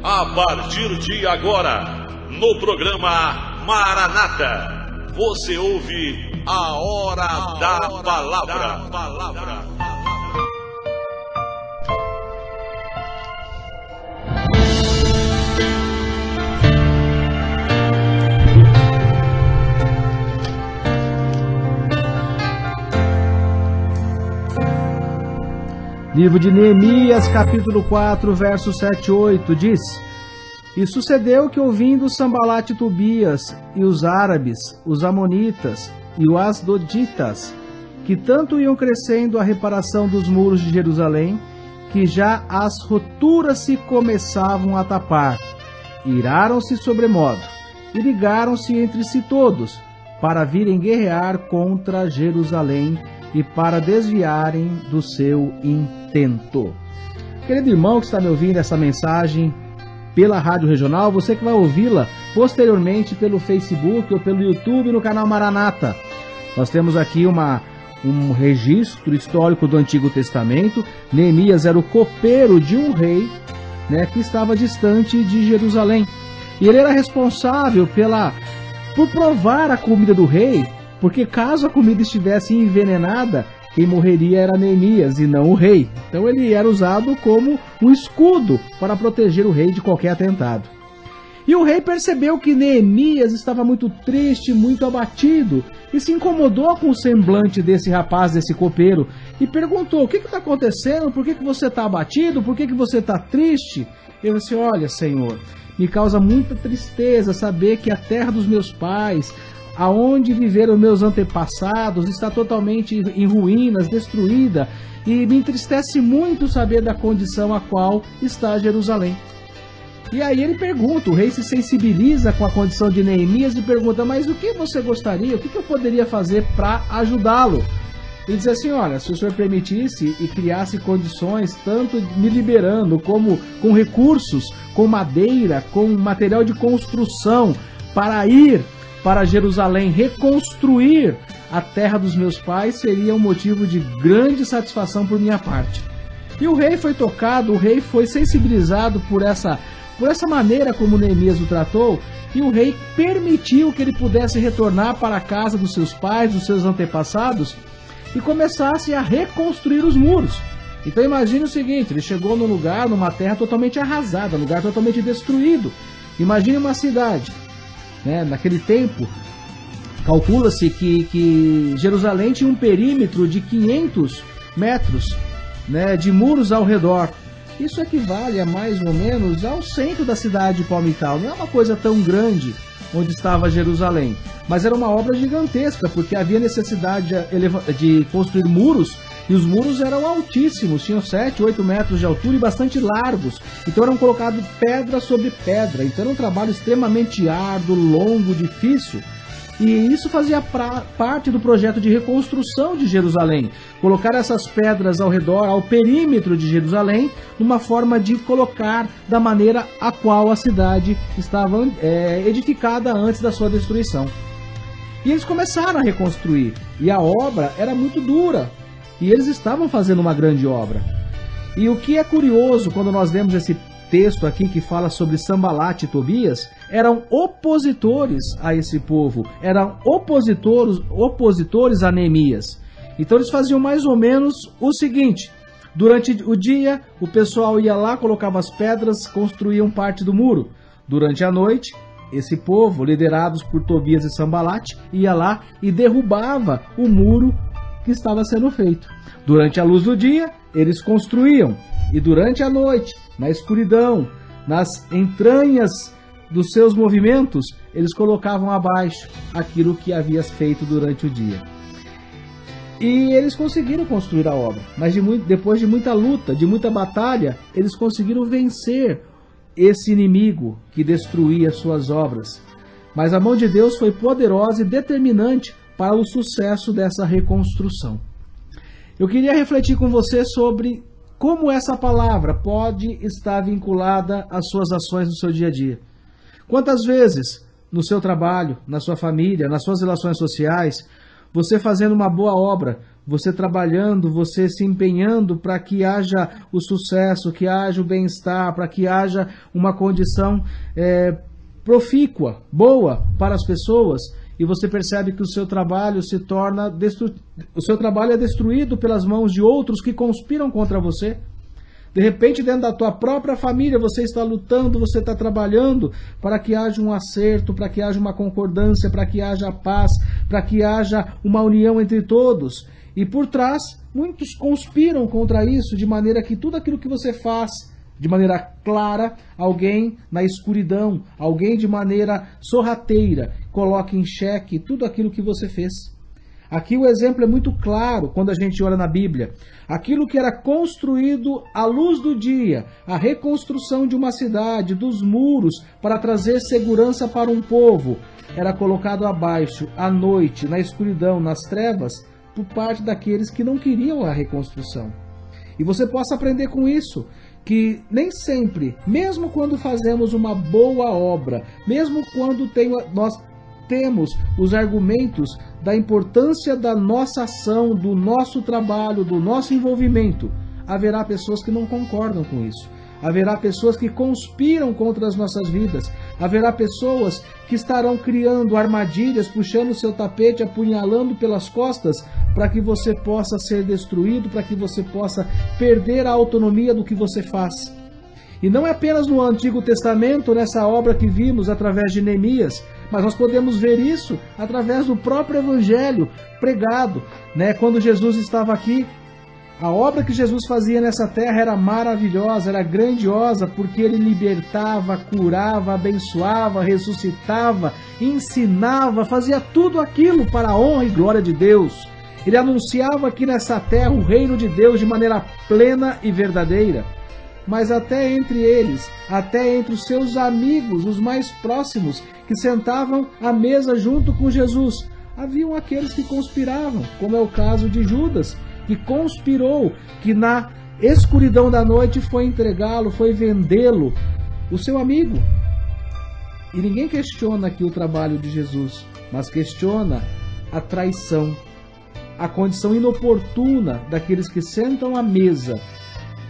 A partir de agora, no programa Maranata, você ouve a Hora da Palavra. Livro de Neemias, capítulo 4, versos 7 e 8, diz: E sucedeu que, ouvindo Sambalate e Tobias, e os árabes, os amonitas e os asdoditas, que tanto iam crescendo a reparação dos muros de Jerusalém, que já as roturas se começavam a tapar, iraram-se sobremodo, e ligaram-se entre si todos, para virem guerrear contra Jerusalém, e para desviarem do seu intento. Querido irmão que está me ouvindo essa mensagem pela Rádio Regional, você que vai ouvi-la posteriormente pelo Facebook ou pelo YouTube no canal Maranata. Nós temos aqui um registro histórico do Antigo Testamento. Neemias era o copeiro de um rei, que estava distante de Jerusalém. E ele era responsável por provar a comida do rei, porque caso a comida estivesse envenenada, quem morreria era Neemias e não o rei. Então ele era usado como um escudo para proteger o rei de qualquer atentado. E o rei percebeu que Neemias estava muito triste, muito abatido, e se incomodou com o semblante desse rapaz, desse copeiro, e perguntou: o que está acontecendo? Por que você está abatido? Por que você está triste? Ele disse: olha, Senhor, me causa muita tristeza saber que a terra dos meus pais, aonde viveram meus antepassados, está totalmente em ruínas, destruída, e me entristece muito saber da condição a qual está Jerusalém. E aí ele pergunta, o rei se sensibiliza com a condição de Neemias e pergunta: mas o que você gostaria, o que eu poderia fazer para ajudá-lo? Ele diz assim: olha, se o senhor permitisse e criasse condições, tanto me liberando como com recursos, com madeira, com material de construção, para ir para Jerusalém, reconstruir a terra dos meus pais, seria um motivo de grande satisfação por minha parte. E o rei foi tocado, o rei foi sensibilizado por essa maneira como Neemias o tratou, e o rei permitiu que ele pudesse retornar para a casa dos seus pais, dos seus antepassados, e começasse a reconstruir os muros. Então imagine o seguinte: ele chegou num lugar, numa terra totalmente arrasada, um lugar totalmente destruído. Imagine uma cidade. Naquele tempo, calcula-se que Jerusalém tinha um perímetro de 500 metros de muros ao redor. Isso equivale a mais ou menos ao centro da cidade de Palmital. Não é uma coisa tão grande onde estava Jerusalém, mas era uma obra gigantesca, porque havia necessidade de construir muros, e os muros eram altíssimos, tinham 7, 8 metros de altura e bastante largos. Então eram colocados pedra sobre pedra. Então era um trabalho extremamente árduo, longo, difícil. E isso fazia parte do projeto de reconstrução de Jerusalém. Colocar essas pedras ao redor, ao perímetro de Jerusalém, numa forma de colocar da maneira a qual a cidade estava edificada antes da sua destruição. E eles começaram a reconstruir. E a obra era muito dura. E eles estavam fazendo uma grande obra. E o que é curioso quando nós lemos esse texto aqui que fala sobre Sambalate e Tobias, eram opositores a esse povo, eram opositores a Neemias. Então eles faziam mais ou menos o seguinte: durante o dia o pessoal ia lá, colocava as pedras, construíam parte do muro. Durante a noite, esse povo, liderados por Tobias e Sambalate, ia lá e derrubava o muro que estava sendo feito. Durante a luz do dia, eles construíam, e durante a noite, na escuridão, nas entranhas dos seus movimentos, eles colocavam abaixo aquilo que havia feito durante o dia. E eles conseguiram construir a obra, mas depois de muita luta, de muita batalha, eles conseguiram vencer esse inimigo que destruía suas obras. Mas a mão de Deus foi poderosa e determinante para o sucesso dessa reconstrução. Eu queria refletir com você sobre como essa palavra pode estar vinculada às suas ações no seu dia a dia. Quantas vezes, no seu trabalho, na sua família, nas suas relações sociais, você fazendo uma boa obra, você trabalhando, você se empenhando para que haja o sucesso, que haja o bem-estar, para que haja uma condição profícua, boa para as pessoas, e você percebe que o seu trabalho se torna o seu trabalho é destruído pelas mãos de outros que conspiram contra você. De repente, dentro da tua própria família, você está lutando, você está trabalhando para que haja um acerto, para que haja uma concordância, para que haja paz, para que haja uma união entre todos. E por trás, muitos conspiram contra isso, de maneira que tudo aquilo que você faz, de maneira clara, alguém na escuridão, alguém de maneira sorrateira, coloca em xeque tudo aquilo que você fez. Aqui o exemplo é muito claro quando a gente olha na Bíblia. Aquilo que era construído à luz do dia, a reconstrução de uma cidade, dos muros, para trazer segurança para um povo, era colocado abaixo, à noite, na escuridão, nas trevas, por parte daqueles que não queriam a reconstrução. E você possa aprender com isso, que nem sempre, mesmo quando fazemos uma boa obra, mesmo quando nós temos os argumentos da importância da nossa ação, do nosso trabalho, do nosso envolvimento, haverá pessoas que não concordam com isso. Haverá pessoas que conspiram contra as nossas vidas. Haverá pessoas que estarão criando armadilhas, puxando o seu tapete, apunhalando pelas costas, para que você possa ser destruído, para que você possa perder a autonomia do que você faz. E não é apenas no Antigo Testamento, nessa obra que vimos através de Neemias, mas nós podemos ver isso através do próprio Evangelho pregado, quando Jesus estava aqui. A obra que Jesus fazia nessa terra era maravilhosa, era grandiosa, porque ele libertava, curava, abençoava, ressuscitava, ensinava, fazia tudo aquilo para a honra e glória de Deus. Ele anunciava aqui nessa terra o reino de Deus de maneira plena e verdadeira. Mas até entre eles, até entre os seus amigos, os mais próximos, que sentavam à mesa junto com Jesus, haviam aqueles que conspiravam, como é o caso de Judas, que conspirou, que na escuridão da noite foi entregá-lo, foi vendê-lo, o seu amigo. E ninguém questiona aqui o trabalho de Jesus, mas questiona a traição, a condição inoportuna daqueles que sentam à mesa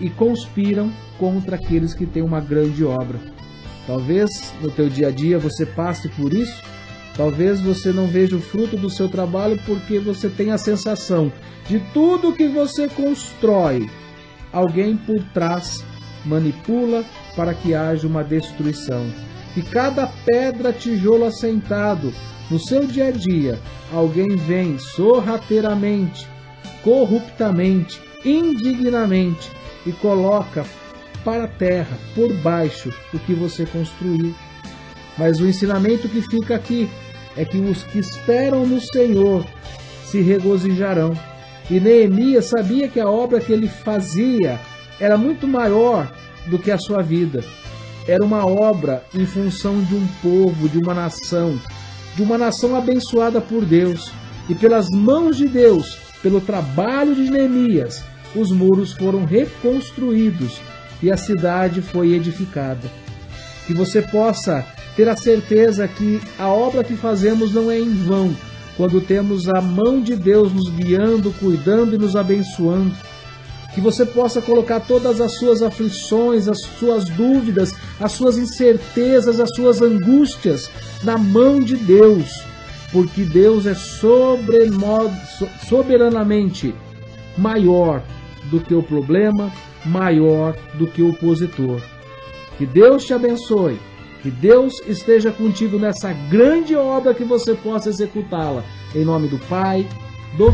e conspiram contra aqueles que têm uma grande obra. Talvez no teu dia a dia você passe por isso, talvez você não veja o fruto do seu trabalho porque você tem a sensação de tudo que você constrói, alguém por trás manipula para que haja uma destruição. Que cada pedra, tijolo assentado no seu dia a dia, alguém vem sorrateiramente, corruptamente, indignamente e coloca para a terra, por baixo, o que você construiu. Mas o ensinamento que fica aqui é que os que esperam no Senhor se regozijarão. E Neemias sabia que a obra que ele fazia era muito maior do que a sua vida. Era uma obra em função de um povo, de uma nação abençoada por Deus. E pelas mãos de Deus, pelo trabalho de Neemias, os muros foram reconstruídos e a cidade foi edificada. Que você possa ter a certeza que a obra que fazemos não é em vão, quando temos a mão de Deus nos guiando, cuidando e nos abençoando. Que você possa colocar todas as suas aflições, as suas dúvidas, as suas incertezas, as suas angústias na mão de Deus, porque Deus é soberanamente maior do que o problema, maior do que o opositor. Que Deus te abençoe, que Deus esteja contigo nessa grande obra, que você possa executá-la. Em nome do Pai, do